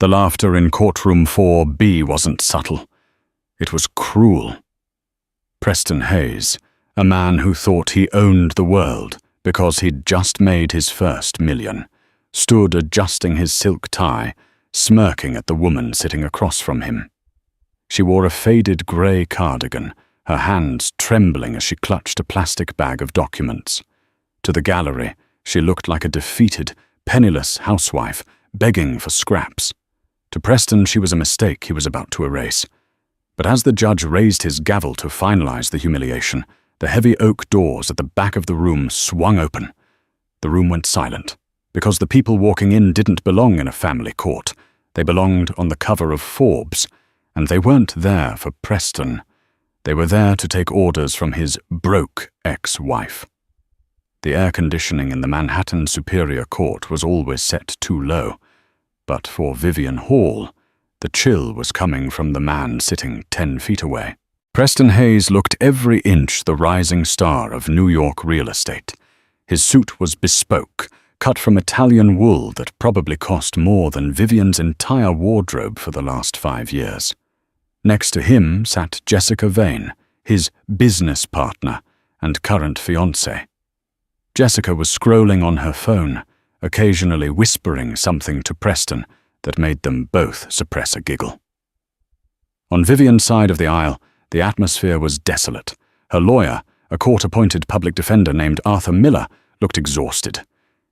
The laughter in courtroom 4B wasn't subtle. It was cruel. Preston Hayes, a man who thought he owned the world because he'd just made his first million, stood adjusting his silk tie, smirking at the woman sitting across from him. She wore a faded grey cardigan, her hands trembling as she clutched a plastic bag of documents. To the gallery, she looked like a defeated, penniless housewife, begging for scraps. To Preston, she was a mistake he was about to erase. But as the judge raised his gavel to finalize the humiliation, the heavy oak doors at the back of the room swung open. The room went silent, because the people walking in didn't belong in a family court. They belonged on the cover of Forbes, and they weren't there for Preston. They were there to take orders from his broke ex-wife. The air conditioning in the Manhattan Superior Court was always set too low, but for Vivian Hall, the chill was coming from the man sitting 10 feet away. Preston Hayes looked every inch the rising star of New York real estate. His suit was bespoke, cut from Italian wool that probably cost more than Vivian's entire wardrobe for the last 5 years. Next to him sat Jessica Vane, his business partner and current fiancée. Jessica was scrolling on her phone, occasionally whispering something to Preston that made them both suppress a giggle. On Vivian's side of the aisle, the atmosphere was desolate. Her lawyer, a court-appointed public defender named Arthur Miller, looked exhausted.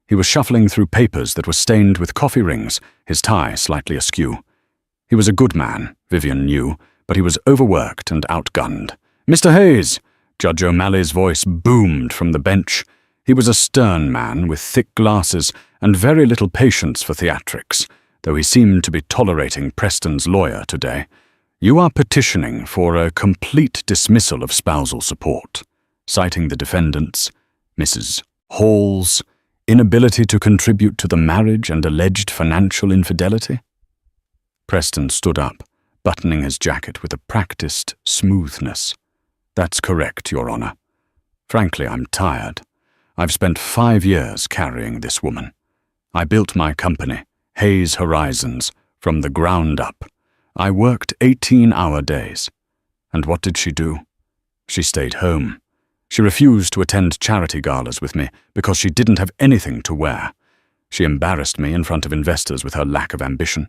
He was shuffling through papers that were stained with coffee rings, his tie slightly askew. He was a good man, Vivian knew, but he was overworked and outgunned. "Mr. Hayes!" Judge O'Malley's voice boomed from the bench. He was a stern man with thick glasses and very little patience for theatrics, though he seemed to be tolerating Preston's lawyer today. "You are petitioning for a complete dismissal of spousal support," citing the defendants, Mrs. Hall's inability to contribute to the marriage and alleged financial infidelity. Preston stood up, buttoning his jacket with a practiced smoothness. "That's correct, Your Honor. Frankly, I'm tired. I've spent 5 years carrying this woman. I built my company, Hayes Horizons, from the ground up. I worked 18-hour days. And what did she do? She stayed home. She refused to attend charity galas with me because she didn't have anything to wear. She embarrassed me in front of investors with her lack of ambition."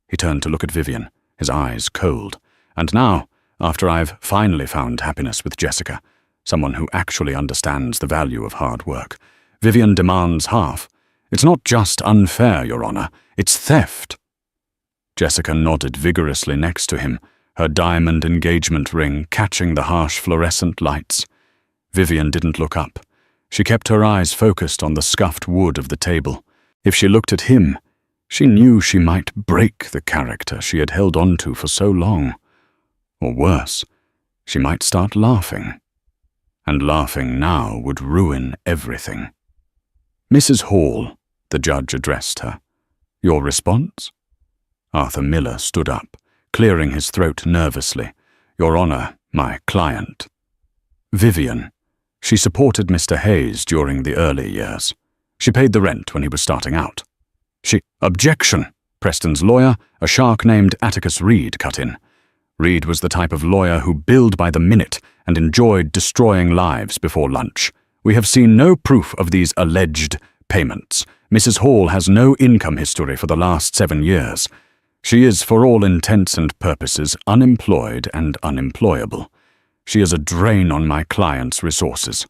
He turned to look at Vivian, his eyes cold. "And now, after I've finally found happiness with Jessica, someone who actually understands the value of hard work, Vivian demands half. It's not just unfair, Your Honor, it's theft." Jessica nodded vigorously next to him, her diamond engagement ring catching the harsh fluorescent lights. Vivian didn't look up. She kept her eyes focused on the scuffed wood of the table. If she looked at him, she knew she might break the character she had held on to for so long. Or worse, she might start laughing. And laughing now would ruin everything. "Mrs. Hall," the judge addressed her. "Your response?" Arthur Miller stood up, clearing his throat nervously. "Your Honor, my client. Vivian. She supported Mr. Hayes during the early years. She paid the rent when he was starting out. Objection! Preston's lawyer, a shark named Atticus Reed, cut in. Reed was the type of lawyer who billed by the minute and enjoyed destroying lives before lunch. "We have seen no proof of these alleged payments. Mrs. Hall has no income history for the last 7 years. She is, for all intents and purposes, unemployed and unemployable. She is a drain on my client's resources."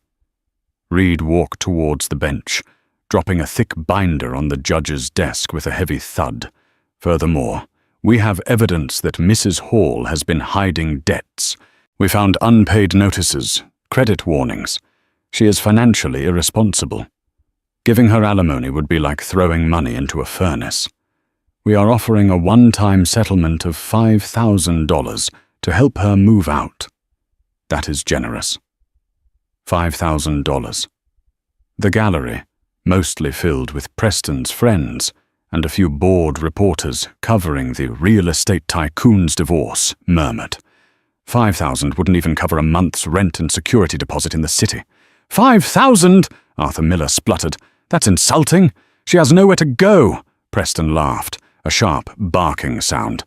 Reed walked towards the bench, dropping a thick binder on the judge's desk with a heavy thud. "Furthermore, we have evidence that Mrs. Hall has been hiding debts. We found unpaid notices, credit warnings. She is financially irresponsible. Giving her alimony would be like throwing money into a furnace. We are offering a one-time settlement of $5,000 to help her move out. That is generous. $5,000. The gallery, mostly filled with Preston's friends and a few bored reporters covering the real estate tycoon's divorce, murmured. $5,000 wouldn't even cover a month's rent and security deposit in the city. $5,000! Arthur Miller spluttered. "That's insulting. She has nowhere to go." Preston laughed. a sharp, barking sound.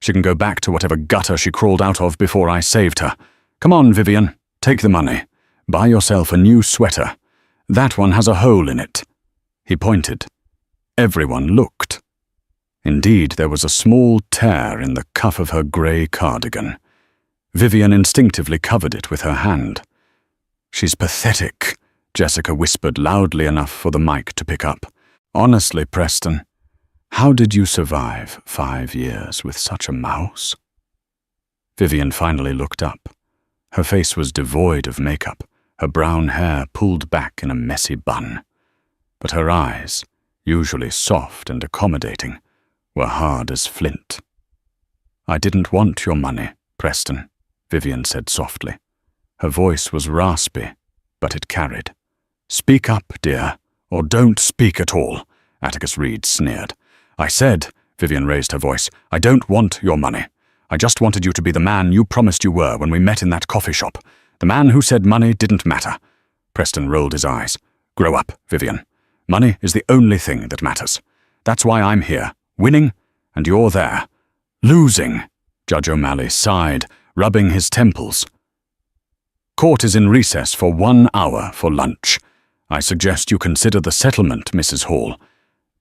She can go back to whatever gutter she crawled out of before I saved her. Come on, Vivian, take the money. Buy yourself a new sweater. That one has a hole in it. He pointed. Everyone looked. Indeed, there was a small tear in the cuff of her grey cardigan. Vivian instinctively covered it with her hand. She's pathetic, Jessica whispered loudly enough for the mic to pick up. Honestly, Preston, how did you survive 5 years with such a mouse? Vivian finally looked up. Her face was devoid of makeup, her brown hair pulled back in a messy bun. But her eyes, usually soft and accommodating, were hard as flint. I didn't want your money, Preston, Vivian said softly. Her voice was raspy, but it carried. Speak up, dear, or don't speak at all, Atticus Reed sneered. I said, Vivian raised her voice, I don't want your money. I just wanted you to be the man you promised you were when we met in that coffee shop. The man who said money didn't matter. Preston rolled his eyes. Grow up, Vivian. Money is the only thing that matters. That's why I'm here, winning, and you're there. Losing, Judge O'Malley sighed, rubbing his temples. Court is in recess for 1 hour for lunch. I suggest you consider the settlement, Mrs. Hall.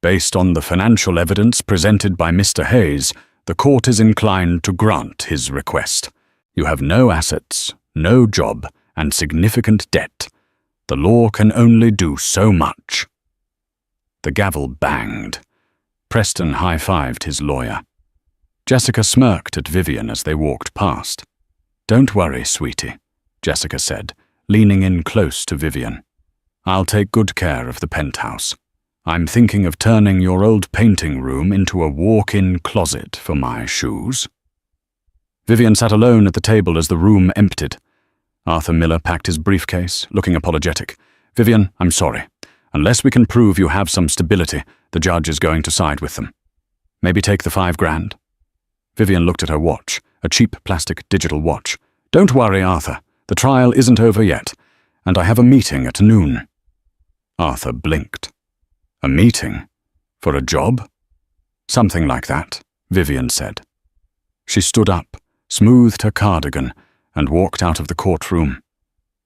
Based on the financial evidence presented by Mr. Hayes, the court is inclined to grant his request. You have no assets, no job, and significant debt. The law can only do so much. The gavel banged. Preston high-fived his lawyer. Jessica smirked at Vivian as they walked past. Don't worry, sweetie, Jessica said, leaning in close to Vivian. I'll take good care of the penthouse. I'm thinking of turning your old painting room into a walk-in closet for my shoes. Vivian sat alone at the table as the room emptied. Arthur Miller packed his briefcase, looking apologetic. Vivian, I'm sorry. Unless we can prove you have some stability, the judge is going to side with them. Maybe take the $5 grand. Vivian looked at her watch, a cheap plastic digital watch. Don't worry, Arthur. The trial isn't over yet, and I have a meeting at noon. Arthur blinked. A meeting? For a job? Something like that, Vivian said. She stood up, smoothed her cardigan, and walked out of the courtroom.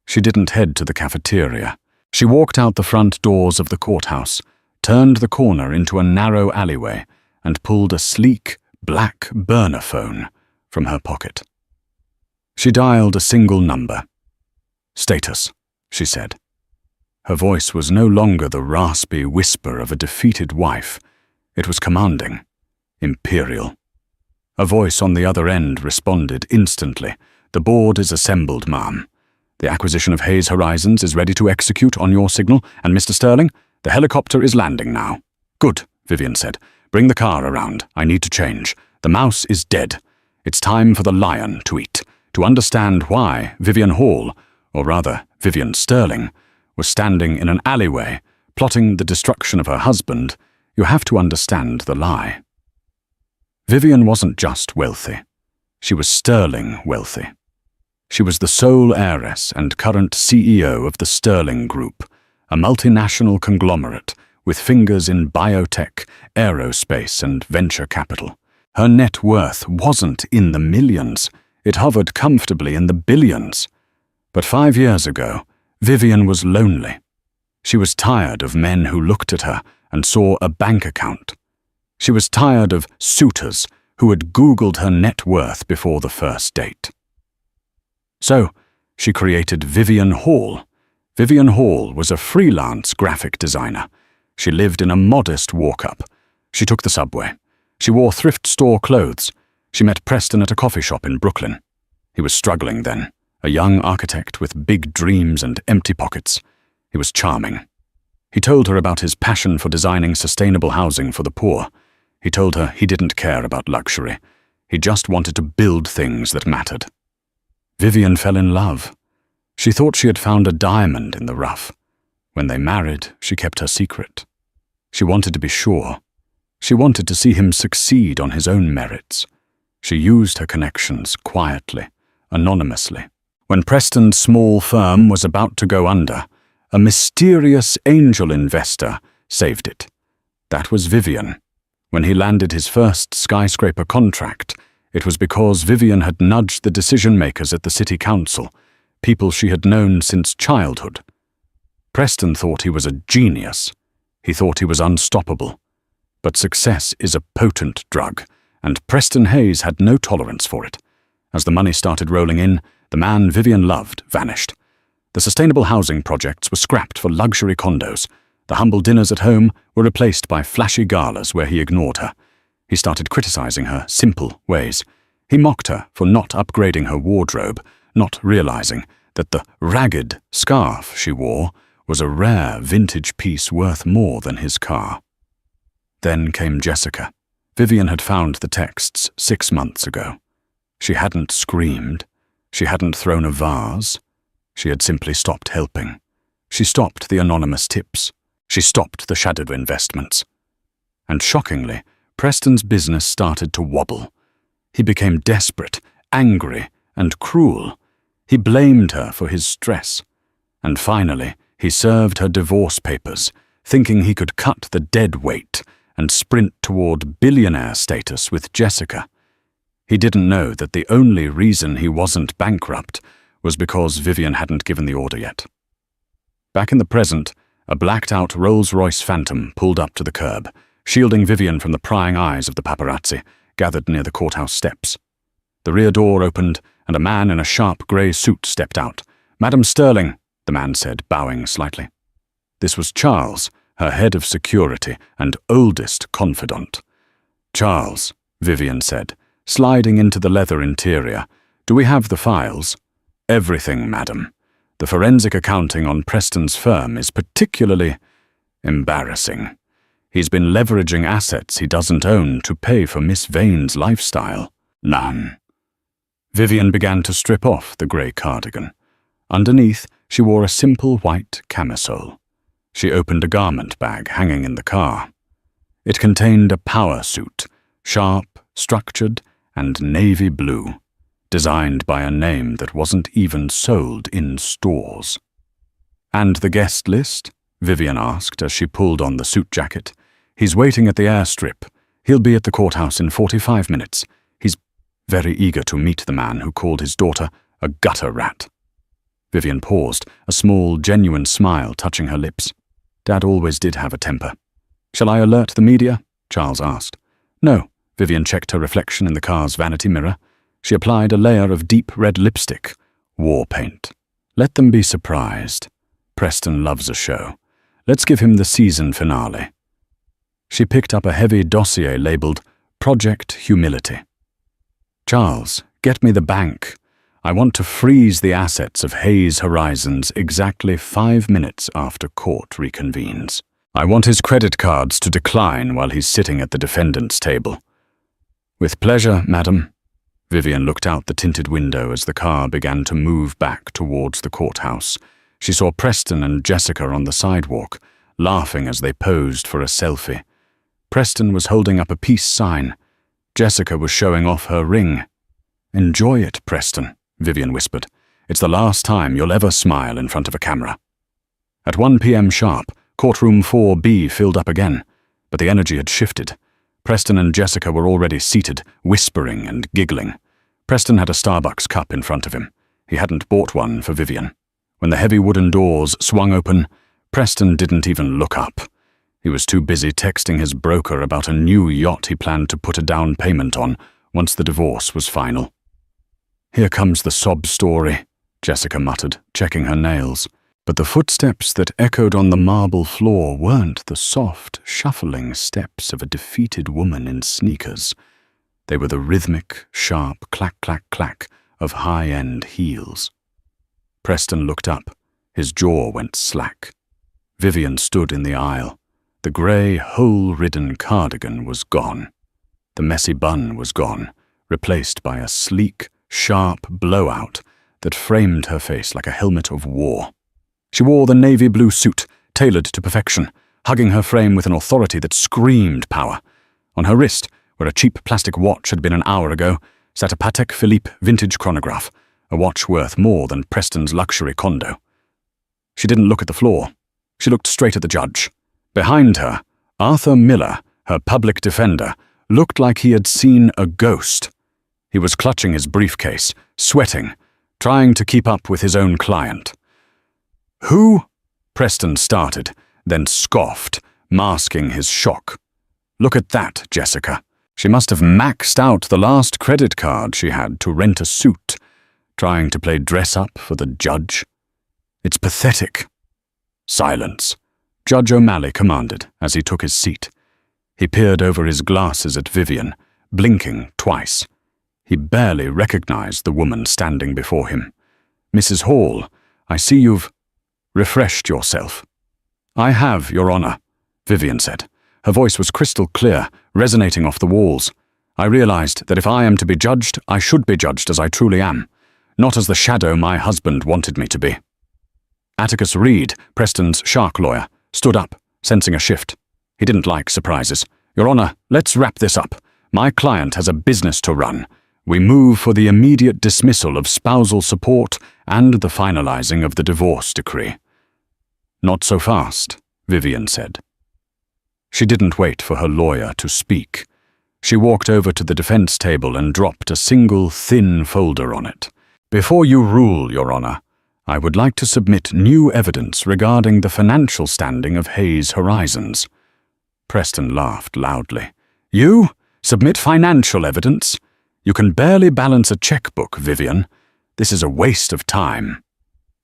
She didn't head to the cafeteria. She walked out the front doors of the courthouse, turned the corner into a narrow alleyway, and pulled a sleek, black burner phone from her pocket. She dialed a single number. Status, she said. Her voice was no longer the raspy whisper of a defeated wife. It was commanding, imperial. A voice on the other end responded instantly. The board is assembled, ma'am. The acquisition of Hayes Horizons is ready to execute on your signal, and Mr. Sterling, the helicopter is landing now. Good, Vivian said. Bring the car around. I need to change. The mouse is dead. It's time for the lion to eat. To understand why Vivian Hall, or rather Vivian Sterling, was standing in an alleyway, plotting the destruction of her husband, you have to understand the lie. Vivian wasn't just wealthy. She was sterling wealthy. She was the sole heiress and current CEO of the Sterling Group, a multinational conglomerate with fingers in biotech, aerospace, and venture capital. Her net worth wasn't in the millions. It hovered comfortably in the billions. But 5 years ago, Vivian was lonely. She was tired of men who looked at her and saw a bank account. She was tired of suitors who had Googled her net worth before the first date. So, she created Vivian Hall. Vivian Hall was a freelance graphic designer. She lived in a modest walk-up. She took the subway. She wore thrift store clothes. She met Preston at a coffee shop in Brooklyn. He was struggling then, a young architect with big dreams and empty pockets. He was charming. He told her about his passion for designing sustainable housing for the poor. He told her he didn't care about luxury. He just wanted to build things that mattered. Vivian fell in love. She thought she had found a diamond in the rough. When they married, she kept her secret. She wanted to be sure. She wanted to see him succeed on his own merits. She used her connections quietly, anonymously. When Preston's small firm was about to go under, a mysterious angel investor saved it. That was Vivian. When he landed his first skyscraper contract, it was because Vivian had nudged the decision-makers at the city council, people she had known since childhood. Preston thought he was a genius. He thought he was unstoppable. But success is a potent drug, and Preston Hayes had no tolerance for it. As the money started rolling in, the man Vivian loved vanished. The sustainable housing projects were scrapped for luxury condos. The humble dinners at home were replaced by flashy galas where he ignored her. He started criticizing her simple ways. He mocked her for not upgrading her wardrobe, not realizing that the ragged scarf she wore was a rare vintage piece worth more than his car. Then came Jessica. Vivian had found the texts 6 months ago. She hadn't screamed. She hadn't thrown a vase. She had simply stopped helping. She stopped the anonymous tips. She stopped the shadow investments. And shockingly, Preston's business started to wobble. He became desperate, angry, and cruel. He blamed her for his stress. And finally, he served her divorce papers, thinking he could cut the dead weight and sprint toward billionaire status with Jessica. He didn't know that the only reason he wasn't bankrupt was because Vivian hadn't given the order yet. Back in the present, a blacked-out Rolls-Royce Phantom pulled up to the curb, shielding Vivian from the prying eyes of the paparazzi gathered near the courthouse steps. The rear door opened, and a man in a sharp grey suit stepped out. "Madam Sterling," the man said, bowing slightly. This was Charles, her head of security and oldest confidant. "Charles," Vivian said, sliding into the leather interior, "do we have the files?" "Everything, madam. The forensic accounting on Preston's firm is particularly embarrassing. He's been leveraging assets he doesn't own to pay for Miss Vane's lifestyle." "None." Vivian began to strip off the grey cardigan. Underneath, she wore a simple white camisole. She opened a garment bag hanging in the car. It contained a power suit, sharp, structured, and navy blue, designed by a name that wasn't even sold in stores. "And the guest list?" Vivian asked as she pulled on the suit jacket. "He's waiting at the airstrip. He'll be at the courthouse in 45 minutes. He's very eager to meet the man who called his daughter a gutter rat." Vivian paused, a small, genuine smile touching her lips. Dad always did have a temper. "Shall I alert the media?" Charles asked. "No." Vivian checked her reflection in the car's vanity mirror. She applied a layer of deep red lipstick, war paint. "Let them be surprised. Preston loves a show. Let's give him the season finale." She picked up a heavy dossier labeled Project Humility. "Charles, get me the bank. I want to freeze the assets of Hayes Horizons exactly 5 minutes after court reconvenes. I want his credit cards to decline while he's sitting at the defendant's table." "With pleasure, madam." Vivian looked out the tinted window as the car began to move back towards the courthouse. She saw Preston and Jessica on the sidewalk, laughing as they posed for a selfie. Preston was holding up a peace sign. Jessica was showing off her ring. "Enjoy it, Preston," Vivian whispered. "It's the last time you'll ever smile in front of a camera." At 1 p.m. sharp, courtroom 4B filled up again, but the energy had shifted. Preston and Jessica were already seated, whispering and giggling. Preston had a Starbucks cup in front of him. He hadn't bought one for Vivian. When the heavy wooden doors swung open, Preston didn't even look up. He was too busy texting his broker about a new yacht he planned to put a down payment on once the divorce was final. "Here comes the sob story," Jessica muttered, checking her nails. But the footsteps that echoed on the marble floor weren't the soft, shuffling steps of a defeated woman in sneakers. They were the rhythmic, sharp clack-clack-clack of high-end heels. Preston looked up. His jaw went slack. Vivian stood in the aisle. The grey, hole-ridden cardigan was gone. The messy bun was gone, replaced by a sleek, sharp blowout that framed her face like a helmet of war. She wore the navy blue suit, tailored to perfection, hugging her frame with an authority that screamed power. On her wrist, where a cheap plastic watch had been an hour ago, sat a Patek Philippe vintage chronograph, a watch worth more than Preston's luxury condo. She didn't look at the floor. She looked straight at the judge. Behind her, Arthur Miller her public defender, looked like he had seen a ghost. He was clutching his briefcase, sweating, trying to keep up with his own client. "Who?" Preston started, then scoffed, masking his shock. "Look at that, Jessica. She must have maxed out the last credit card she had to rent a suit, trying to play dress-up for the judge. It's pathetic." "Silence," Judge O'Malley commanded as he took his seat. He peered over his glasses at Vivian, blinking twice. He barely recognized the woman standing before him. "Mrs. Hall, I see you've refreshed yourself." "I have, Your Honor," Vivian said. Her voice was crystal clear, resonating off the walls. "I realized that if I am to be judged, I should be judged as I truly am, not as the shadow my husband wanted me to be." Atticus Reed, Preston's shark lawyer, stood up, sensing a shift. He didn't like surprises. "Your Honor, let's wrap this up. My client has a business to run. We move for the immediate dismissal of spousal support and the finalizing of the divorce decree." "Not so fast," Vivian said. She didn't wait for her lawyer to speak. She walked over to the defense table and dropped a single thin folder on it. "Before you rule, Your Honor, I would like to submit new evidence regarding the financial standing of Hayes Horizons." Preston laughed loudly. "You? Submit financial evidence? You can barely balance a checkbook, Vivian. This is a waste of time."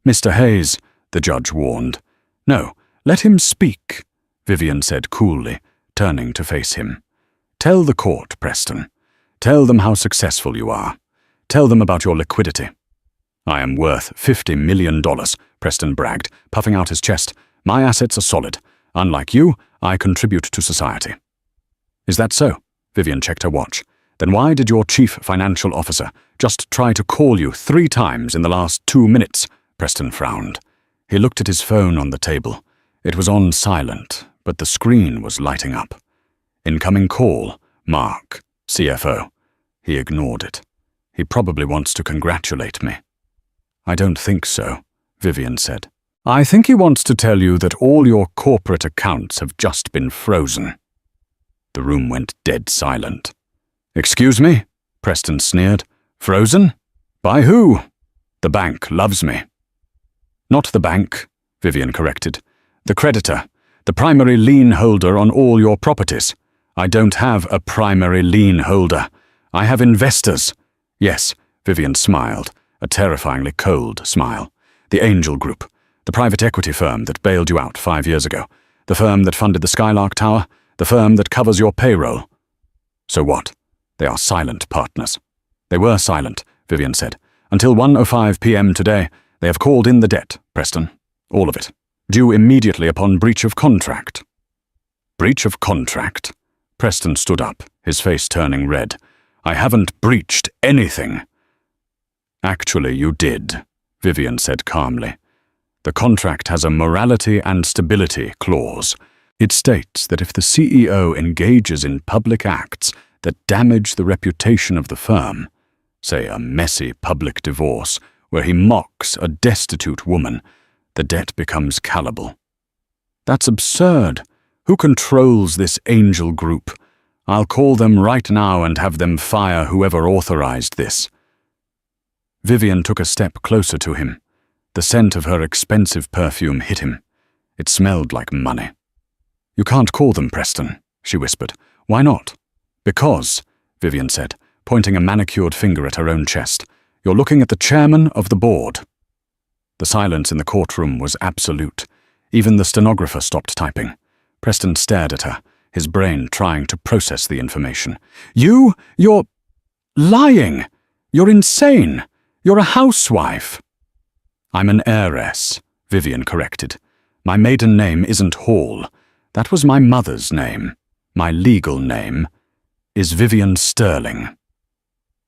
"Mr. Hayes," the judge warned. "No, let him speak," Vivian said coolly, turning to face him. "Tell the court, Preston. Tell them how successful you are. Tell them about your liquidity." "I am worth $50 million, Preston bragged, puffing out his chest. "My assets are solid. Unlike you, I contribute to society." "Is that so?" Vivian checked her watch. "Then why did your chief financial officer just try to call you 3 times in the last 2 minutes? Preston frowned. He looked at his phone on the table. It was on silent, but the screen was lighting up. "Incoming call, Mark, CFO." He ignored it. "He probably wants to congratulate me." "I don't think so," Vivian said. "I think he wants to tell you that all your corporate accounts have just been frozen." The room went dead silent. "Excuse me?" Preston sneered. "Frozen? By who?" "The bank loves me." "Not the bank," Vivian corrected. "The creditor, the primary lien holder on all your properties." "I don't have a primary lien holder. I have investors." "Yes," Vivian smiled, a terrifyingly cold smile. "The Angel Group, the private equity firm that bailed you out 5 years ago, the firm that funded the Skylark Tower, the firm that covers your payroll." "So what? They are silent partners." "They were silent," Vivian said. "Until 1:05 p.m. today, they have called in the debt, Preston. All of it. Due immediately upon breach of contract." "Breach of contract?" Preston stood up, his face turning red. "I haven't breached anything." "Actually, you did," Vivian said calmly. "The contract has a morality and stability clause. It states that if the CEO engages in public acts that damage the reputation of the firm, say a messy public divorce where he mocks a destitute woman, the debt becomes callable." "That's absurd. Who controls this Angel Group? I'll call them right now and have them fire whoever authorized this." Vivian took a step closer to him. The scent of her expensive perfume hit him. It smelled like money. "You can't call them, Preston," she whispered. "Why not?" "Because," Vivian said, pointing a manicured finger at her own chest, "you're looking at the chairman of the board." The silence in the courtroom was absolute. Even the stenographer stopped typing. Preston stared at her, his brain trying to process the information. You're lying! You're insane! You're a housewife!" "I'm an heiress," Vivian corrected. "My maiden name isn't Hall. That was my mother's name. My legal name is Vivian Sterling."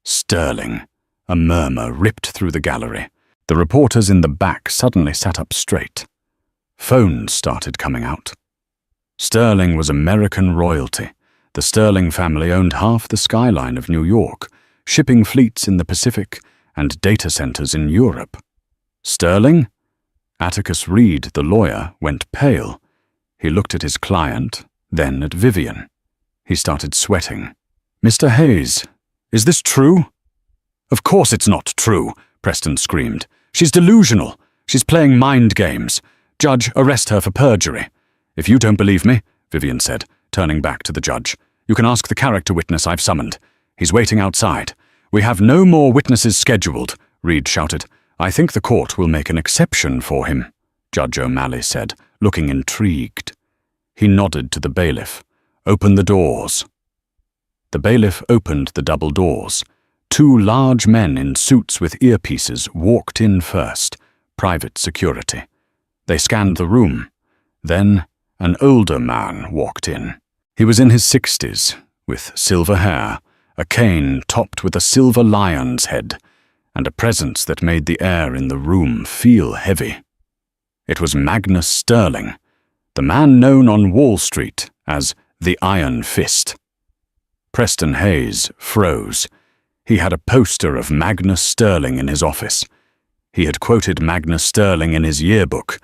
"Sterling." A murmur ripped through the gallery. The reporters in the back suddenly sat up straight. Phones started coming out. Sterling was American royalty. The Sterling family owned half the skyline of New York, shipping fleets in the Pacific and data centers in Europe. Sterling? Atticus Reed, the lawyer, went pale. He looked at his client, then at Vivian. He started sweating. "Mr. Hayes, is this true?" "Of course it's not true," Preston screamed. "She's delusional. She's playing mind games. Judge, arrest her for perjury." "If you don't believe me," Vivian said, turning back to the judge, "you can ask the character witness I've summoned. He's waiting outside." "We have no more witnesses scheduled," Reed shouted. "I think the court will make an exception for him," Judge O'Malley said, looking intrigued. He nodded to the bailiff. "Open the doors." The bailiff opened the double doors. Two large men in suits with earpieces walked in first, private security. They scanned the room. Then an older man walked in. He was in his 60s, with silver hair, a cane topped with a silver lion's head, and a presence that made the air in the room feel heavy. It was Magnus Sterling, the man known on Wall Street as the Iron Fist. Preston Hayes froze. He had a poster of Magnus Sterling in his office. He had quoted Magnus Sterling in his yearbook.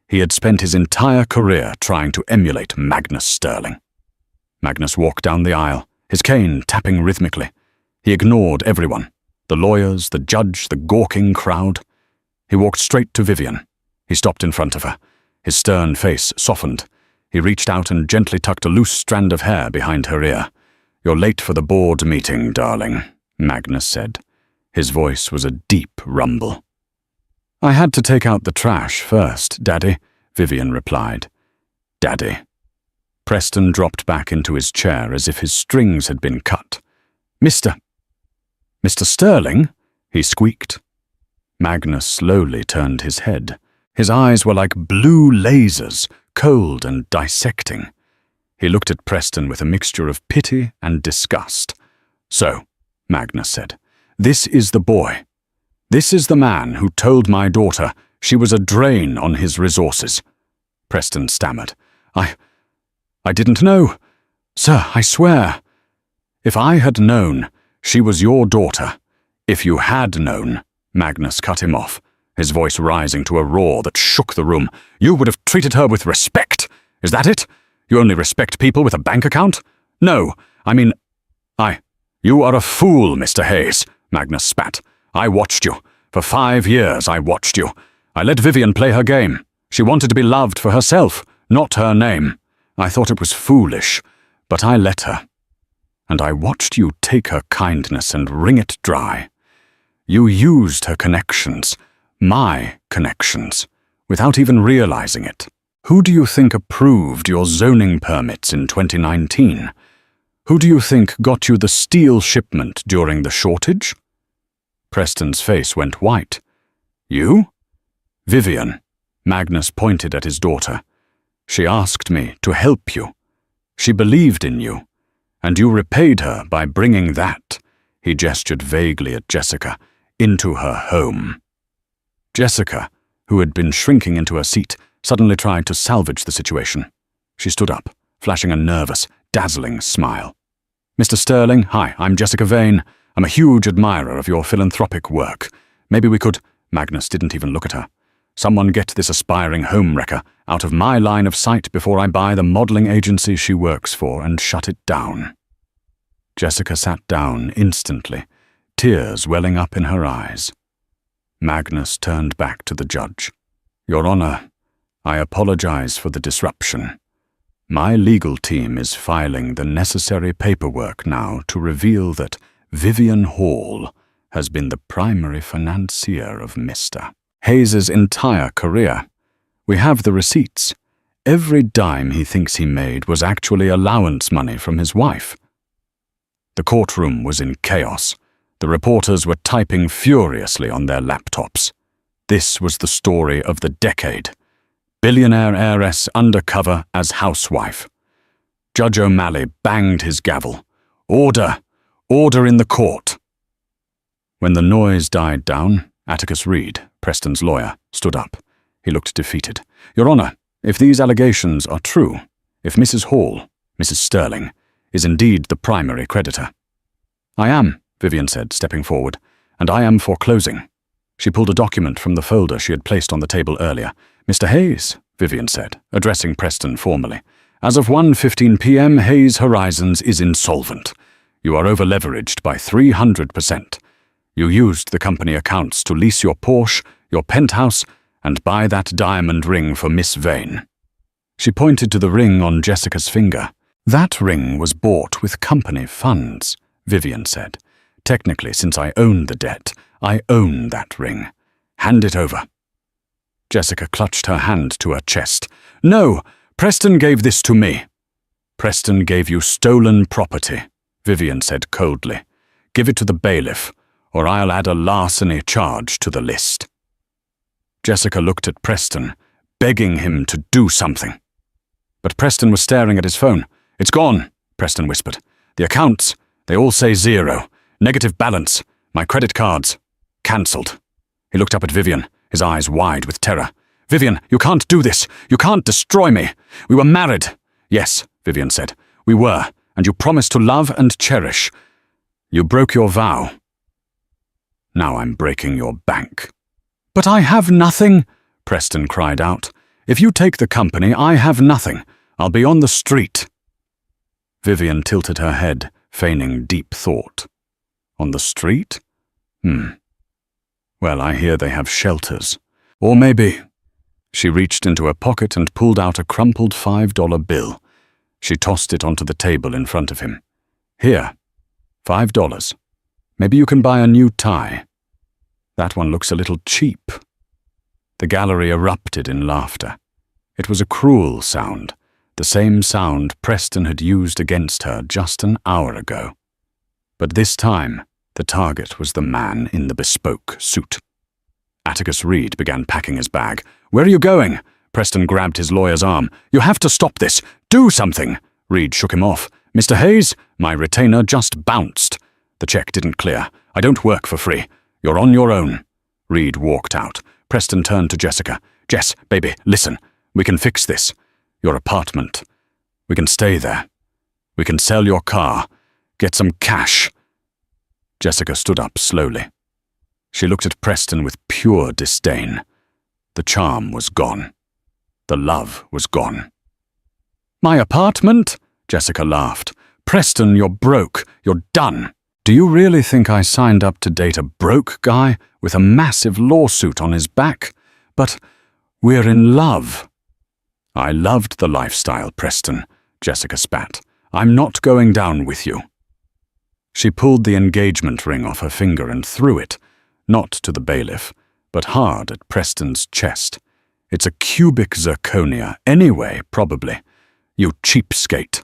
He had spent his entire career trying to emulate Magnus Sterling. Magnus walked down the aisle, his cane tapping rhythmically. He ignored everyone, the lawyers, the judge, the gawking crowd. He walked straight to Vivian. He stopped in front of her. His stern face softened. He reached out and gently tucked a loose strand of hair behind her ear. "You're late for the board meeting, darling," Magnus said. His voice was a deep rumble. "I had to take out the trash first, Daddy," Vivian replied. "Daddy." Preston dropped back into his chair as if his strings had been cut. Mr. Sterling?" he squeaked. Magnus slowly turned his head. His eyes were like blue lasers, cold and dissecting. He looked at Preston with a mixture of pity and disgust. "So," Magnus said, "this is the boy. This is the man who told my daughter she was a drain on his resources." Preston stammered. I didn't know. Sir, I swear." "If I had known she was your daughter, if you had known," Magnus cut him off, his voice rising to a roar that shook the room, "you would have treated her with respect. Is that it? You only respect people with a bank account? No, I mean, You are a fool, Mr. Hayes," Magnus spat. "I watched you. For 5 years I watched you. I let Vivian play her game. She wanted to be loved for herself, not her name. I thought it was foolish, but I let her. And I watched you take her kindness and wring it dry. You used her connections, my connections, without even realizing it. Who do you think approved your zoning permits in 2019? Who do you think got you the steel shipment during the shortage?" Preston's face went white. "You?" "Vivian." Magnus pointed at his daughter. "She asked me to help you. She believed in you. And you repaid her by bringing that," he gestured vaguely at Jessica, "into her home." Jessica, who had been shrinking into her seat, suddenly tried to salvage the situation. She stood up, flashing a nervous, dazzling smile. "Mr. Sterling, hi, I'm Jessica Vane. I'm a huge admirer of your philanthropic work. Maybe we could—" Magnus didn't even look at her. "Someone get this aspiring homewrecker out of my line of sight before I buy the modeling agency she works for and shut it down." Jessica sat down instantly, tears welling up in her eyes. Magnus turned back to the judge. "Your Honor, I apologize for the disruption. My legal team is filing the necessary paperwork now to reveal that Vivian Hall has been the primary financier of Mr. Hayes's entire career. We have the receipts. Every dime he thinks he made was actually allowance money from his wife." The courtroom was in chaos. The reporters were typing furiously on their laptops. This was the story of the decade. Billionaire heiress undercover as housewife. Judge O'Malley banged his gavel. "Order! Order in the court!" When the noise died down, Atticus Reed, Preston's lawyer, stood up. He looked defeated. "Your Honor, if these allegations are true, if Mrs. Hall, Mrs. Sterling, is indeed the primary creditor." "I am," Vivian said, stepping forward, "and I am foreclosing." She pulled a document from the folder she had placed on the table earlier. "Mr. Hayes," Vivian said, addressing Preston formally, As of 1:15 p.m., Hayes Horizons is insolvent. You are over-leveraged by 300%. You used the company accounts to lease your Porsche, your penthouse, and buy that diamond ring for Miss Vane. She pointed to the ring on Jessica's finger. That ring was bought with company funds, Vivian said. Technically, since I own the debt, I own that ring. Hand it over. Jessica clutched her hand to her chest. No, Preston gave this to me. Preston gave you stolen property, Vivian said coldly. Give it to the bailiff, or I'll add a larceny charge to the list. Jessica looked at Preston, begging him to do something. But Preston was staring at his phone. It's gone, Preston whispered. The accounts, they all say 0. Negative balance. My credit cards. Cancelled. He looked up at Vivian, his eyes wide with terror. Vivian, you can't do this. You can't destroy me. We were married. Yes, Vivian said. We were, and you promised to love and cherish. You broke your vow. Now I'm breaking your bank. But I have nothing, Preston cried out. If you take the company, I have nothing. I'll be on the street. Vivian tilted her head, feigning deep thought. On the street? Well, I hear they have shelters. Or maybe... She reached into her pocket and pulled out a crumpled $5 bill. She tossed it onto the table in front of him. Here, $5. Maybe you can buy a new tie. That one looks a little cheap. The gallery erupted in laughter. It was a cruel sound, the same sound Preston had used against her just an hour ago. But this time, the target was the man in the bespoke suit. Atticus Reed began packing his bag. Where are you going? Preston grabbed his lawyer's arm. You have to stop this. Do something. Reed shook him off. Mr. Hayes, my retainer just bounced. The check didn't clear. I don't work for free. You're on your own. Reed walked out. Preston turned to Jessica. Jess, baby, listen. We can fix this. Your apartment. We can stay there. We can sell your car. Get some cash. Jessica stood up slowly. She looked at Preston with pure disdain. The charm was gone. The love was gone. My apartment? Jessica laughed. Preston, you're broke. You're done. Do you really think I signed up to date a broke guy with a massive lawsuit on his back? But we're in love. I loved the lifestyle, Preston, Jessica spat. I'm not going down with you. She pulled the engagement ring off her finger and threw it, not to the bailiff, but hard at Preston's chest. It's a cubic zirconia, anyway, probably. You cheapskate.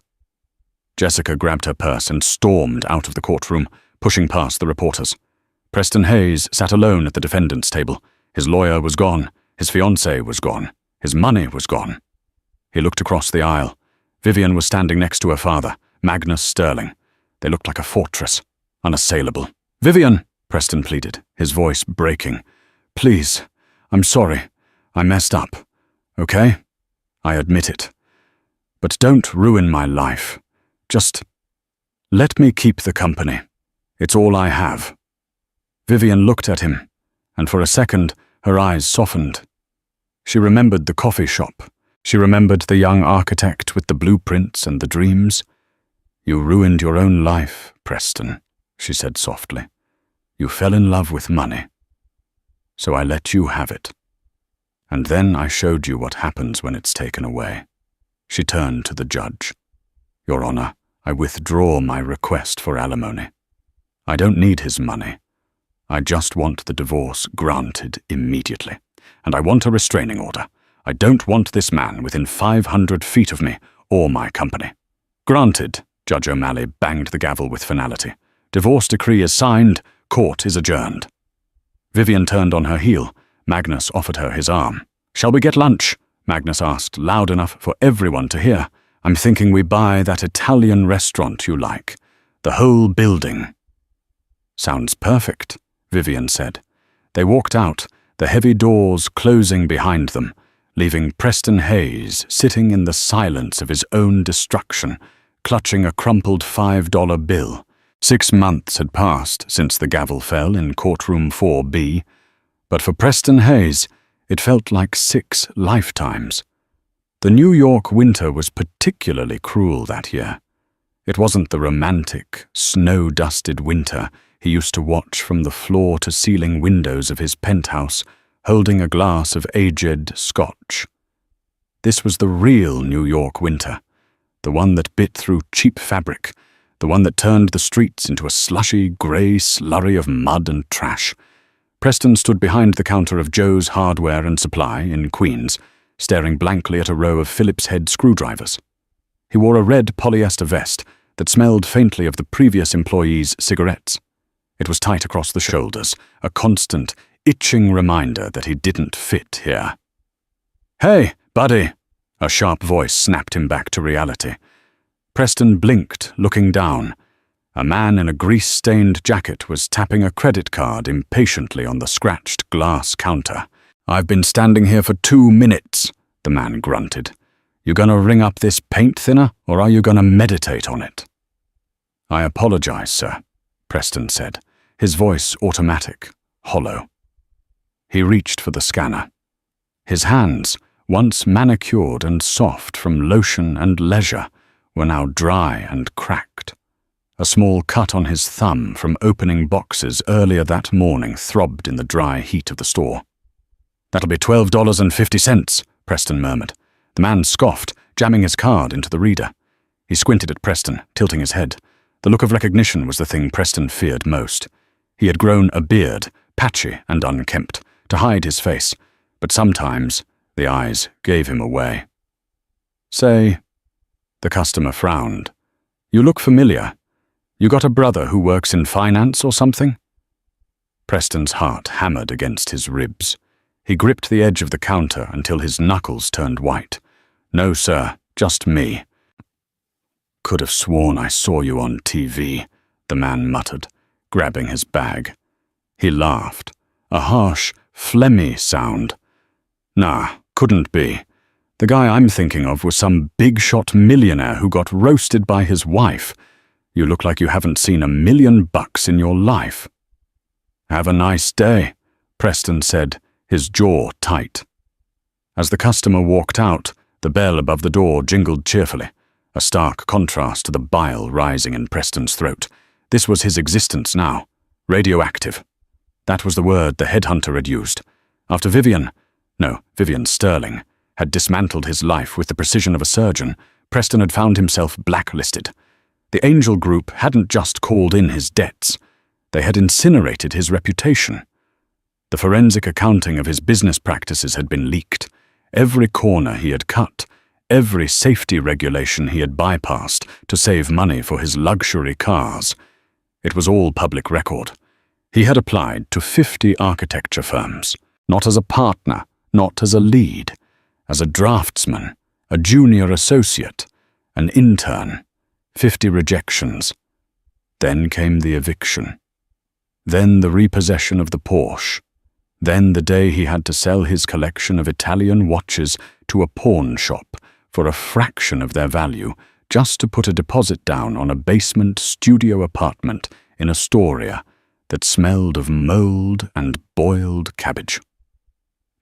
Jessica grabbed her purse and stormed out of the courtroom, pushing past the reporters. Preston Hayes sat alone at the defendant's table. His lawyer was gone. His fiancée was gone. His money was gone. He looked across the aisle. Vivian was standing next to her father, Magnus Sterling. They looked like a fortress, unassailable. Vivian, Preston pleaded, his voice breaking. Please, I'm sorry. I messed up. Okay? I admit it. But don't ruin my life. Just let me keep the company. It's all I have. Vivian looked at him, and for a second her eyes softened. She remembered the coffee shop. She remembered the young architect with the blueprints and the dreams. You ruined your own life, Preston, she said softly. You fell in love with money. So I let you have it. And then I showed you what happens when it's taken away. She turned to the judge. Your Honor, I withdraw my request for alimony. I don't need his money. I just want the divorce granted immediately. And I want a restraining order. I don't want this man within 500 feet of me or my company. Granted, Judge O'Malley banged the gavel with finality. Divorce decree is signed. Court is adjourned. Vivian turned on her heel. Magnus offered her his arm. Shall we get lunch? Magnus asked, loud enough for everyone to hear. I'm thinking we buy that Italian restaurant you like. The whole building. Sounds perfect, Vivian said. They walked out, the heavy doors closing behind them, leaving Preston Hayes sitting in the silence of his own destruction, clutching a crumpled $5 bill. 6 months had passed since the gavel fell in courtroom 4B, but for Preston Hayes, it felt like 6 lifetimes. The The New York winter was particularly cruel that year. It wasn't the romantic, snow-dusted winter he used to watch from the floor-to-ceiling windows of his penthouse, holding a glass of aged Scotch. This was the real New York winter, the one that bit through cheap fabric, the one that turned the streets into a slushy, grey slurry of mud and trash. Preston stood behind the counter of Joe's Hardware and Supply in Queens, staring blankly at a row of Phillips head screwdrivers. He wore a red polyester vest that smelled faintly of the previous employee's cigarettes. It was tight across the shoulders, a constant, itching reminder that he didn't fit here. "Hey, buddy!" A sharp voice snapped him back to reality. Preston blinked, looking down. A man in a grease-stained jacket was tapping a credit card impatiently on the scratched glass counter. "I've been standing here for 2 minutes," the man grunted. "You gonna ring up this paint thinner, or are you gonna meditate on it?" "I apologize, sir," Preston said, his voice automatic, hollow. He reached for the scanner. His hands, once manicured and soft from lotion and leisure, were now dry and cracked. A small cut on his thumb from opening boxes earlier that morning throbbed in the dry heat of the store. "That'll be $12.50, Preston murmured. The man scoffed, jamming his card into the reader. He squinted at Preston, tilting his head. The look of recognition was the thing Preston feared most. He had grown a beard, patchy and unkempt, to hide his face, but sometimes the eyes gave him away. "Say," the customer frowned, "you look familiar. You got a brother who works in finance or something?" Preston's heart hammered against his ribs. He gripped the edge of the counter until his knuckles turned white. "No, sir, just me." "Could have sworn I saw you on TV," the man muttered, grabbing his bag. He laughed, a harsh, phlegmy sound. "Nah, couldn't be. The guy I'm thinking of was some big-shot millionaire who got roasted by his wife. You look like you haven't seen $1,000,000 in your life." "Have a nice day," Preston said, his jaw tight. As the customer walked out, the bell above the door jingled cheerfully, a stark contrast to the bile rising in Preston's throat. This was his existence now. Radioactive. That was the word the headhunter had used. After Vivian Sterling, had dismantled his life with the precision of a surgeon, Preston had found himself blacklisted. The Angel Group hadn't just called in his debts. They had incinerated his reputation. The forensic accounting of his business practices had been leaked. Every corner he had cut, every safety regulation he had bypassed to save money for his luxury cars. It was all public record. He had applied to 50 architecture firms, not as a partner, not as a lead, as a draftsman, a junior associate, an intern. 50 rejections. Then came the eviction. Then the repossession of the Porsche. Then the day he had to sell his collection of Italian watches to a pawn shop for a fraction of their value just to put a deposit down on a basement studio apartment in Astoria that smelled of mold and boiled cabbage.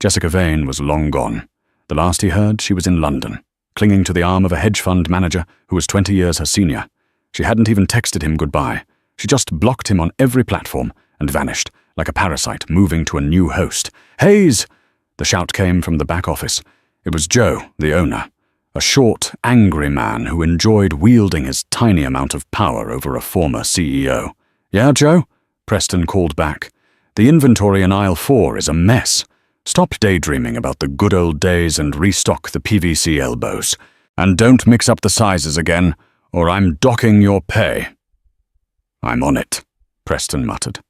Jessica Vane was long gone. The last he heard, she was in London, clinging to the arm of a hedge fund manager who was 20 years her senior. She hadn't even texted him goodbye. She just blocked him on every platform and vanished, like a parasite moving to a new host. "Hayes!" The shout came from the back office. It was Joe, the owner, a short, angry man who enjoyed wielding his tiny amount of power over a former CEO. "Yeah, Joe?" Preston called back. "The inventory in aisle 4 is a mess. Stop daydreaming about the good old days and restock the PVC elbows. And don't mix up the sizes again, or I'm docking your pay." "I'm on it," Preston muttered.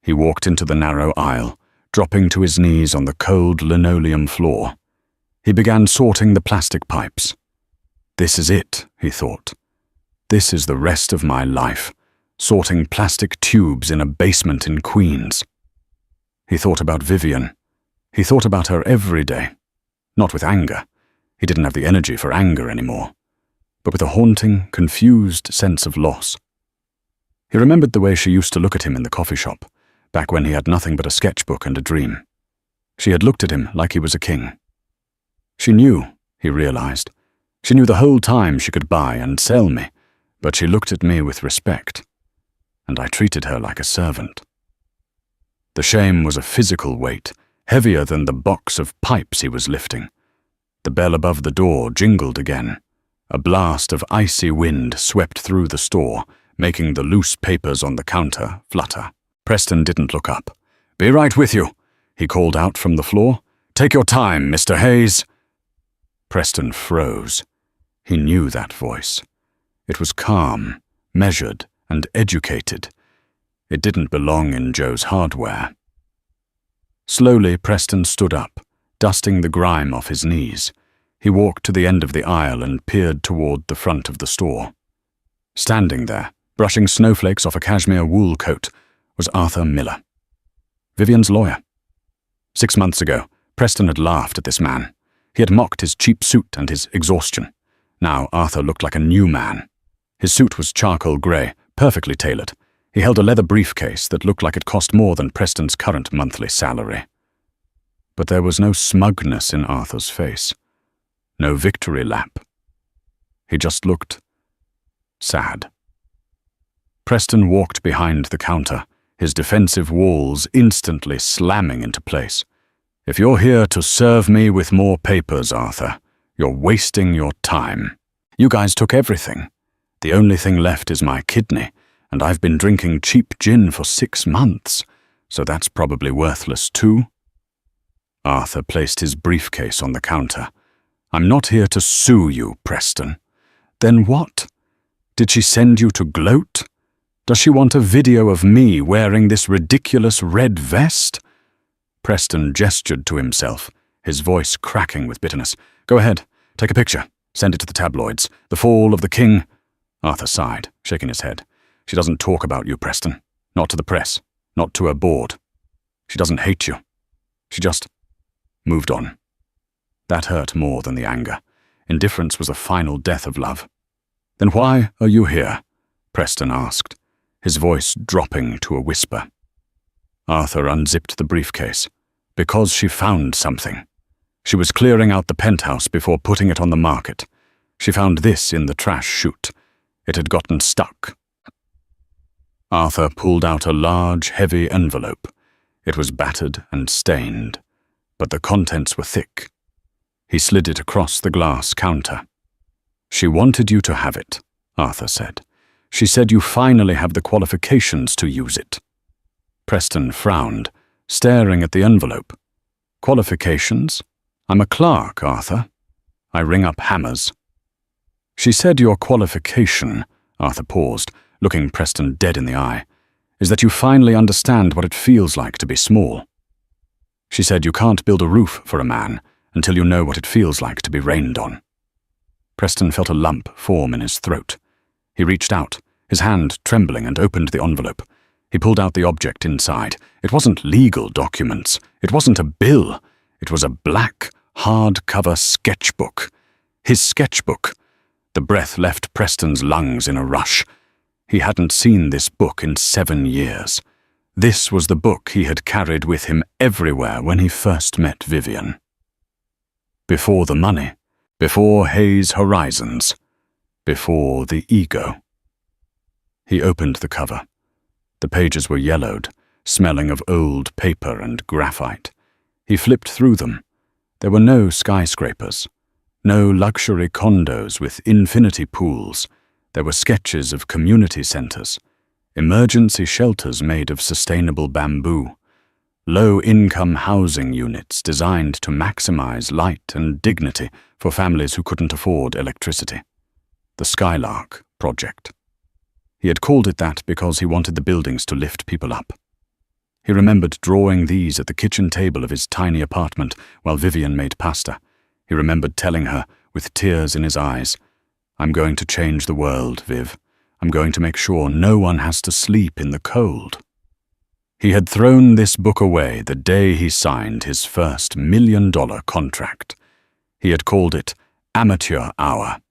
He walked into the narrow aisle, dropping to his knees on the cold linoleum floor. He began sorting the plastic pipes. This is it, he thought. This is the rest of my life, sorting plastic tubes in a basement in Queens. He thought about Vivian. He thought about her every day. Not with anger. He didn't have the energy for anger anymore, but with a haunting, confused sense of loss. He remembered the way she used to look at him in the coffee shop, back when he had nothing but a sketchbook and a dream. She had looked at him like he was a king. She knew, he realized. She knew the whole time she could buy and sell me, but she looked at me with respect, and I treated her like a servant. The shame was a physical weight, heavier than the box of pipes he was lifting. The bell above the door jingled again. A blast of icy wind swept through the store, making the loose papers on the counter flutter. Preston didn't look up. "Be right with you," he called out from the floor. "Take your time, Mr. Hayes." Preston froze. He knew that voice. It was calm, measured, and educated. It didn't belong in Joe's hardware. Slowly, Preston stood up, dusting the grime off his knees. He walked to the end of the aisle and peered toward the front of the store. Standing there, brushing snowflakes off a cashmere wool coat, was Arthur Miller, Vivian's lawyer. 6 months ago, Preston had laughed at this man. He had mocked his cheap suit and his exhaustion. Now Arthur looked like a new man. His suit was charcoal grey, perfectly tailored. He held a leather briefcase that looked like it cost more than Preston's current monthly salary. But there was no smugness in Arthur's face. No victory lap. He just looked sad. Preston walked behind the counter, his defensive walls instantly slamming into place. "If you're here to serve me with more papers, Arthur, you're wasting your time. You guys took everything. The only thing left is my kidney, and I've been drinking cheap gin for 6 months, so that's probably worthless too." Arthur placed his briefcase on the counter. "I'm not here to sue you, Preston." "Then what? Did she send you to gloat? Does she want a video of me wearing this ridiculous red vest?" Preston gestured to himself, his voice cracking with bitterness. "Go ahead, take a picture, send it to the tabloids. The fall of the king." Arthur sighed, shaking his head. "She doesn't talk about you, Preston. Not to the press, not to her board. She doesn't hate you. She just moved on." That hurt more than the anger. Indifference was a final death of love. "Then why are you here?" Preston asked, his voice dropping to a whisper. Arthur unzipped the briefcase. "Because she found something. She was clearing out the penthouse before putting it on the market. She found this in the trash chute. It had gotten stuck." Arthur pulled out a large, heavy envelope. It was battered and stained, but the contents were thick. He slid it across the glass counter. "She wanted you to have it," Arthur said. "She said you finally have the qualifications to use it." Preston frowned, staring at the envelope. "Qualifications? I'm a clerk, Arthur. I ring up hammers." "She said your qualification," Arthur paused, looking Preston dead in the eye, "is that you finally understand what it feels like to be small. She said you can't build a roof for a man until you know what it feels like to be rained on." Preston felt a lump form in his throat. He reached out, his hand trembling, and opened the envelope. He pulled out the object inside. It wasn't legal documents. It wasn't a bill. It was a black, hardcover sketchbook. His sketchbook. The breath left Preston's lungs in a rush. He hadn't seen this book in 7 years. This was the book he had carried with him everywhere when he first met Vivian. Before the money, before Hayes' horizons, before the ego. He opened the cover. The pages were yellowed, smelling of old paper and graphite. He flipped through them. There were no skyscrapers, no luxury condos with infinity pools. There were sketches of community centers, emergency shelters made of sustainable bamboo, low-income housing units designed to maximize light and dignity for families who couldn't afford electricity. The Skylark Project. He had called it that because he wanted the buildings to lift people up. He remembered drawing these at the kitchen table of his tiny apartment while Vivian made pasta. He remembered telling her, with tears in his eyes, "I'm going to change the world, Viv. I'm going to make sure no one has to sleep in the cold." He had thrown this book away the day he signed his first $1 million contract. He had called it Amateur Hour.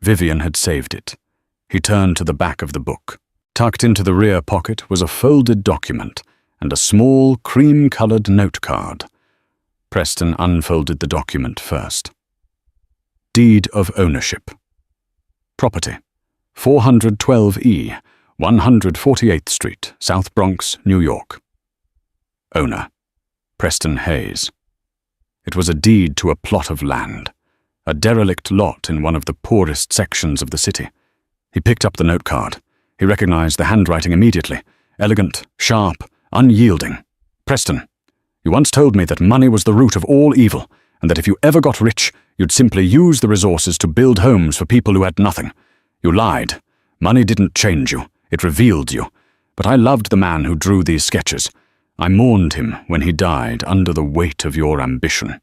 Vivian had saved it. He turned to the back of the book. Tucked into the rear pocket was a folded document and a small, cream-colored note card. Preston unfolded the document first. Deed of ownership. Property: 412E, 148th Street, South Bronx, New York. Owner: Preston Hayes. It was a deed to a plot of land, a derelict lot in one of the poorest sections of the city. He picked up the note card. He recognized the handwriting immediately. Elegant, sharp, unyielding. Preston, you once told me that money was the root of all evil, and that if you ever got rich, you'd simply use the resources to build homes for people who had nothing. You lied. Money didn't change you. It revealed you. But I loved the man who drew these sketches. I mourned him when he died under the weight of your ambition.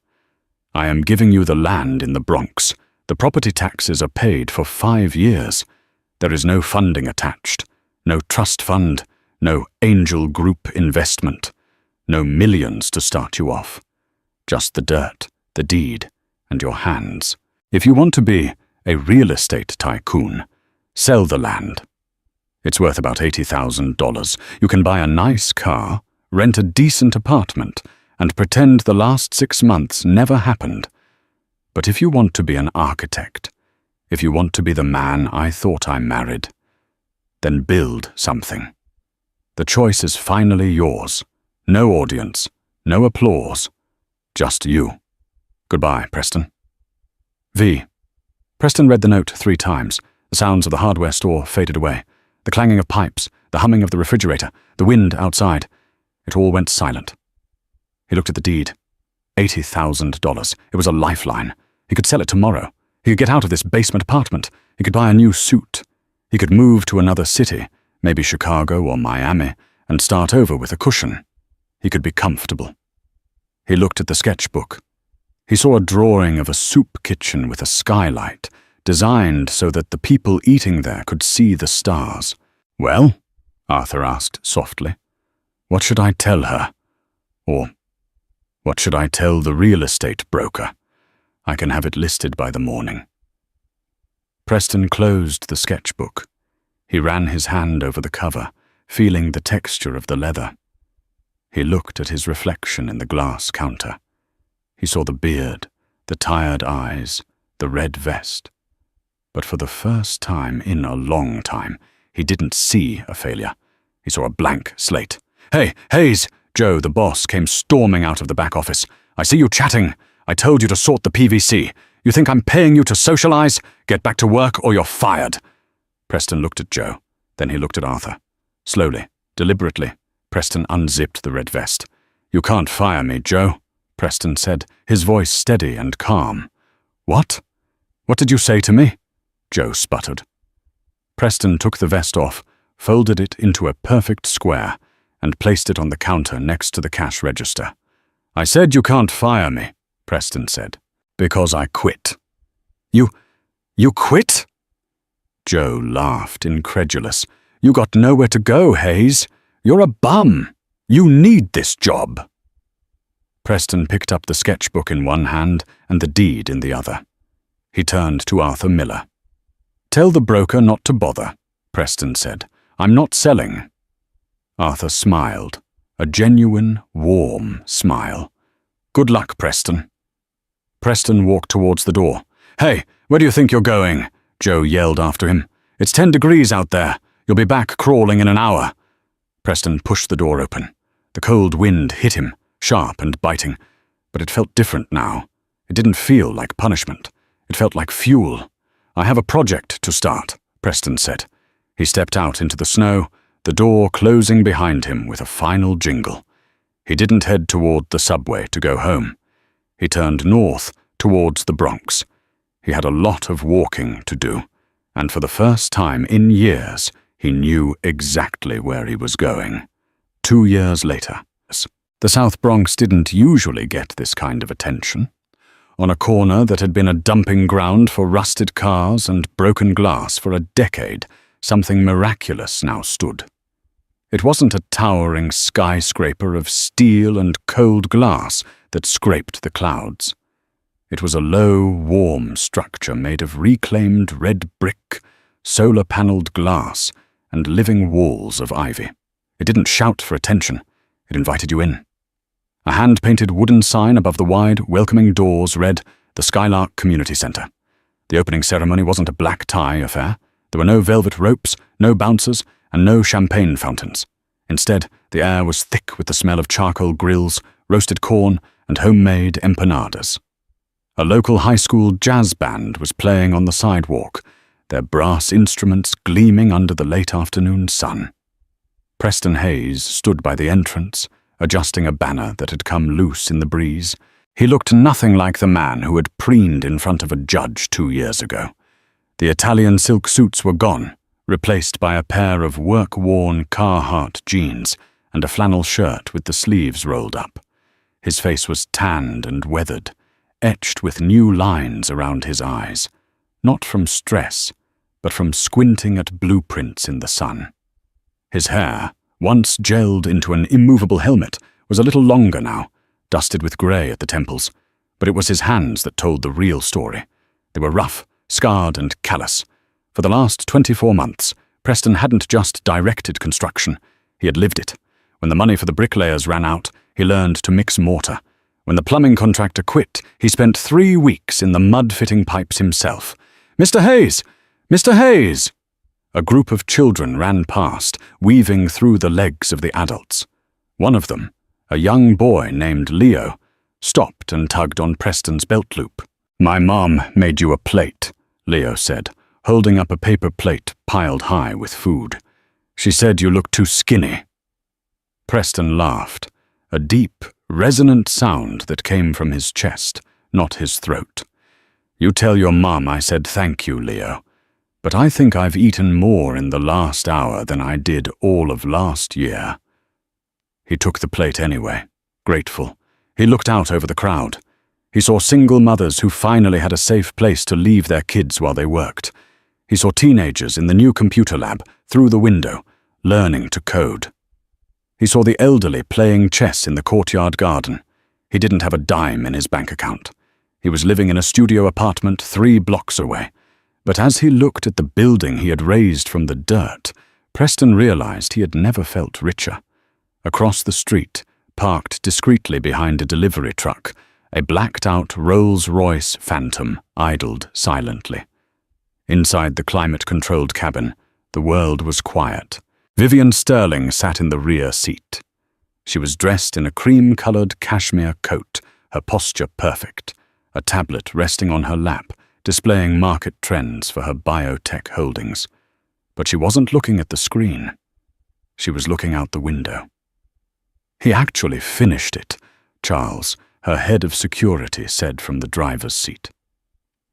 I am giving you the land in the Bronx. The property taxes are paid for 5 years. There is no funding attached, no trust fund, no angel group investment, no millions to start you off. Just the dirt, the deed, and your hands. If you want to be a real estate tycoon, sell the land. It's worth about $80,000. You can buy a nice car, rent a decent apartment, and pretend the last 6 months never happened. But if you want to be an architect, if you want to be the man I thought I married, then build something. The choice is finally yours. No audience, no applause, just you. Goodbye, Preston. V. Preston read the note 3 times. The sounds of the hardware store faded away. The clanging of pipes, the humming of the refrigerator, the wind outside. It all went silent. He looked at the deed. $80,000. It was a lifeline. He could sell it tomorrow. He could get out of this basement apartment. He could buy a new suit. He could move to another city, maybe Chicago or Miami, and start over with a cushion. He could be comfortable. He looked at the sketchbook. He saw a drawing of a soup kitchen with a skylight, designed so that the people eating there could see the stars. "Well?" Arthur asked softly. "What should I tell her? Or, what should I tell the real estate broker? I can have it listed by the morning." Preston closed the sketchbook. He ran his hand over the cover, feeling the texture of the leather. He looked at his reflection in the glass counter. He saw the beard, the tired eyes, the red vest. But for the first time in a long time, he didn't see a failure. He saw a blank slate. "Hey, Hayes!" Joe, the boss, came storming out of the back office. "I see you chatting. I told you to sort the PVC. You think I'm paying you to socialize? Get back to work or you're fired." Preston looked at Joe. Then he looked at Arthur. Slowly, deliberately, Preston unzipped the red vest. "You can't fire me, Joe," Preston said, his voice steady and calm. "What? What did you say to me?" Joe sputtered. Preston took the vest off, folded it into a perfect square, and placed it on the counter next to the cash register. "I said you can't fire me," Preston said, "because I quit." You quit?" Joe laughed, incredulous. "You got nowhere to go, Hayes. You're a bum. You need this job." Preston picked up the sketchbook in one hand and the deed in the other. He turned to Arthur Miller. "Tell the broker not to bother," Preston said. "I'm not selling." Arthur smiled, a genuine, warm smile. "Good luck, Preston." Preston walked towards the door. "Hey, where do you think you're going?" Joe yelled after him. "It's 10 degrees out there. You'll be back crawling in an hour." Preston pushed the door open. The cold wind hit him, sharp and biting, but it felt different now. It didn't feel like punishment. It felt like fuel. "I have a project to start," Preston said. He stepped out into the snow, the door closing behind him with a final jingle. He didn't head toward the subway to go home. He turned north towards the Bronx. He had a lot of walking to do, and for the first time in years, he knew exactly where he was going. 2 years later. The South Bronx didn't usually get this kind of attention. On a corner that had been a dumping ground for rusted cars and broken glass for a decade, something miraculous now stood. It wasn't a towering skyscraper of steel and cold glass that scraped the clouds. It was a low, warm structure made of reclaimed red brick, solar-paneled glass, and living walls of ivy. It didn't shout for attention. It invited you in. A hand-painted wooden sign above the wide, welcoming doors read, "The Skylark Community Center." The opening ceremony wasn't a black tie affair. There were no velvet ropes, no bouncers, and no champagne fountains. Instead, the air was thick with the smell of charcoal grills, roasted corn, and homemade empanadas. A local high school jazz band was playing on the sidewalk, their brass instruments gleaming under the late afternoon sun. Preston Hayes stood by the entrance, adjusting a banner that had come loose in the breeze. He looked nothing like the man who had preened in front of a judge 2 years ago. The Italian silk suits were gone, replaced by a pair of work-worn Carhartt jeans and a flannel shirt with the sleeves rolled up. His face was tanned and weathered, etched with new lines around his eyes, not from stress, but from squinting at blueprints in the sun. His hair, once gelled into an immovable helmet, was a little longer now, dusted with grey at the temples, but it was his hands that told the real story. They were rough, scarred and callous. For the last 24 months, Preston hadn't just directed construction, he had lived it. When the money for the bricklayers ran out, he learned to mix mortar. When the plumbing contractor quit, he spent 3 weeks in the mud-fitting pipes himself. "Mr. Hayes! Mr. Hayes!" A group of children ran past, weaving through the legs of the adults. One of them, a young boy named Leo, stopped and tugged on Preston's belt loop. "My mom made you a plate," Leo said, holding up a paper plate piled high with food. "She said you looked too skinny." Preston laughed, a deep, resonant sound that came from his chest, not his throat. "You tell your mom I said thank you, Leo. But I think I've eaten more in the last hour than I did all of last year." He took the plate anyway, grateful. He looked out over the crowd. He saw single mothers who finally had a safe place to leave their kids while they worked. He saw teenagers in the new computer lab, through the window, learning to code. He saw the elderly playing chess in the courtyard garden. He didn't have a dime in his bank account. He was living in a studio apartment 3 blocks away. But as he looked at the building he had raised from the dirt, Preston realized he had never felt richer. Across the street, parked discreetly behind a delivery truck, a blacked-out Rolls-Royce Phantom idled silently. Inside the climate-controlled cabin, the world was quiet. Vivian Sterling sat in the rear seat. She was dressed in a cream-colored cashmere coat, her posture perfect, a tablet resting on her lap, displaying market trends for her biotech holdings. But she wasn't looking at the screen. She was looking out the window. "He actually finished it," Charles, her head of security, said from the driver's seat.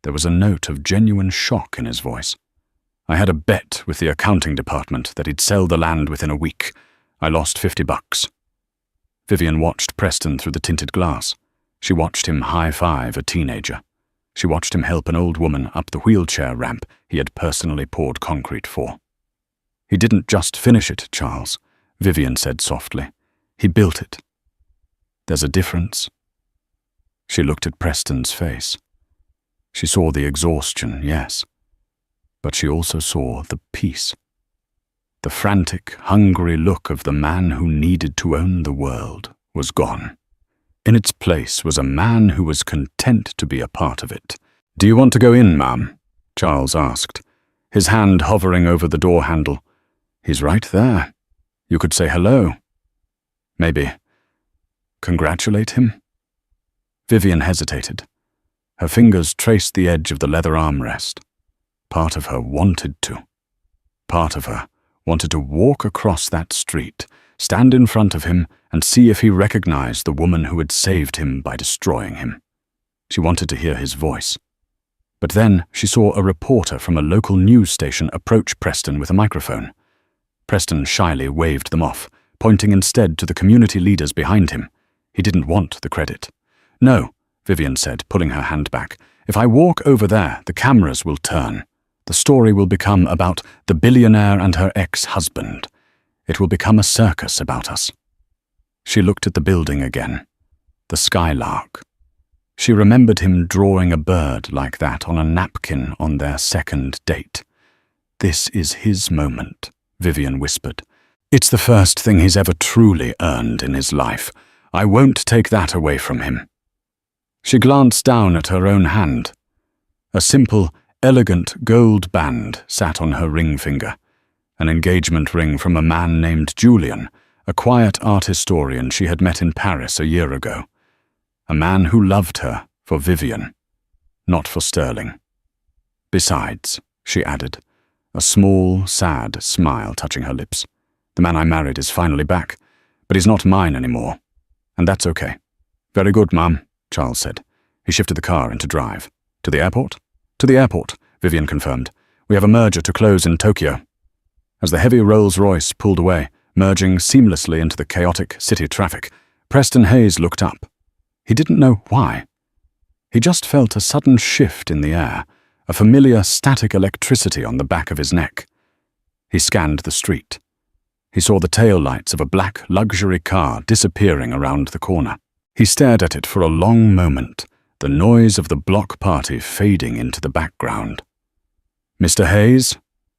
There was a note of genuine shock in his voice. "I had a bet with the accounting department that he'd sell the land within a week. I lost $50. Vivian watched Preston through the tinted glass. She watched him high-five a teenager. She watched him help an old woman up the wheelchair ramp he had personally poured concrete for. "He didn't just finish it, Charles," Vivian said softly. "He built it. There's a difference." She looked at Preston's face. She saw the exhaustion, yes, but she also saw the peace. The frantic, hungry look of the man who needed to own the world was gone. In its place was a man who was content to be a part of it. "Do you want to go in, ma'am?" Charles asked, his hand hovering over the door handle. "He's right there. You could say hello. Maybe congratulate him?" Vivian hesitated. Her fingers traced the edge of the leather armrest. Part of her wanted to. Part of her wanted to walk across that street, stand in front of him, and see if he recognized the woman who had saved him by destroying him. She wanted to hear his voice. But then she saw a reporter from a local news station approach Preston with a microphone. Preston shyly waved them off, pointing instead to the community leaders behind him. He didn't want the credit. "No," Vivian said, pulling her hand back. "If I walk over there, the cameras will turn. The story will become about the billionaire and her ex-husband. It will become a circus about us." She looked at the building again. The skylark. She remembered him drawing a bird like that on a napkin on their second date. "This is his moment," Vivian whispered. "It's the first thing he's ever truly earned in his life. I won't take that away from him." She glanced down at her own hand. A simple, elegant gold band sat on her ring finger, an engagement ring from a man named Julian, a quiet art historian she had met in Paris a year ago. A man who loved her for Vivian, not for Sterling. Besides, she added, a small, sad smile touching her lips, the man I married is finally back, but he's not mine anymore. And that's okay. Very good, Mum, Charles said. He shifted the car into drive. To the airport? To the airport, Vivian confirmed. We have a merger to close in Tokyo. As the heavy Rolls-Royce pulled away, merging seamlessly into the chaotic city traffic, Preston Hayes looked up. He didn't know why. He just felt a sudden shift in the air, a familiar static electricity on the back of his neck. He scanned the street. He saw the tail lights of a black luxury car disappearing around the corner. He stared at it for a long moment, the noise of the block party fading into the background. Mr. Hayes?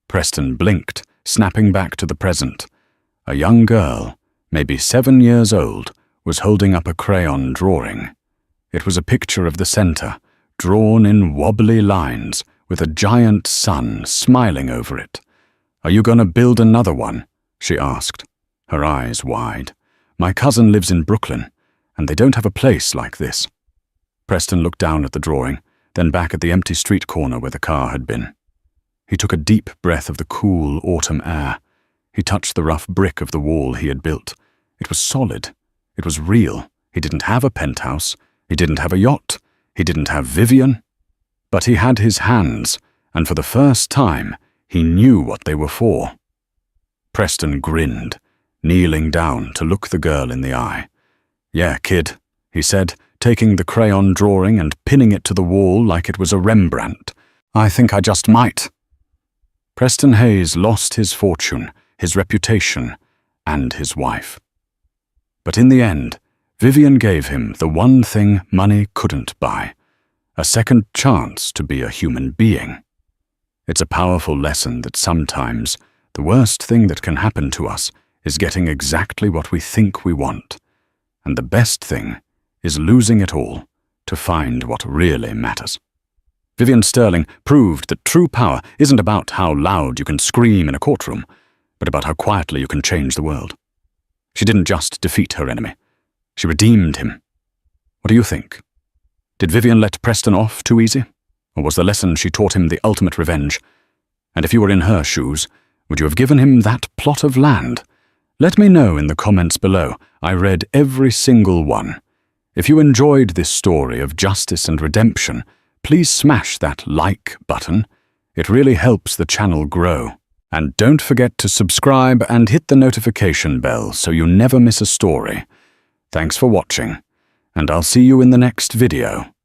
Preston blinked, snapping back to the present. A young girl, maybe 7 years old, was holding up a crayon drawing. It was a picture of the center, drawn in wobbly lines, with a giant sun smiling over it. Are you going to build another one? She asked, her eyes wide. My cousin lives in Brooklyn, and they don't have a place like this. Preston looked down at the drawing, then back at the empty street corner where the car had been. He took a deep breath of the cool autumn air. He touched the rough brick of the wall he had built. It was solid. It was real. He didn't have a penthouse. He didn't have a yacht. He didn't have Vivian. But he had his hands, and for the first time, he knew what they were for. Preston grinned, kneeling down to look the girl in the eye. Yeah, kid, he said, taking the crayon drawing and pinning it to the wall like it was a Rembrandt. I think I just might. Preston Hayes lost his fortune, his reputation, and his wife. But in the end, Vivian gave him the one thing money couldn't buy, a second chance to be a human being. It's a powerful lesson that sometimes the worst thing that can happen to us is getting exactly what we think we want, and the best thing is losing it all to find what really matters. Vivian Sterling proved that true power isn't about how loud you can scream in a courtroom, but about how quietly you can change the world. She didn't just defeat her enemy. She redeemed him. What do you think? Did Vivian let Preston off too easy? Or was the lesson she taught him the ultimate revenge? And if you were in her shoes, would you have given him that plot of land? Let me know in the comments below. I read every single one. If you enjoyed this story of justice and redemption, please smash that like button. It really helps the channel grow. And don't forget to subscribe and hit the notification bell so you never miss a story. Thanks for watching, and I'll see you in the next video.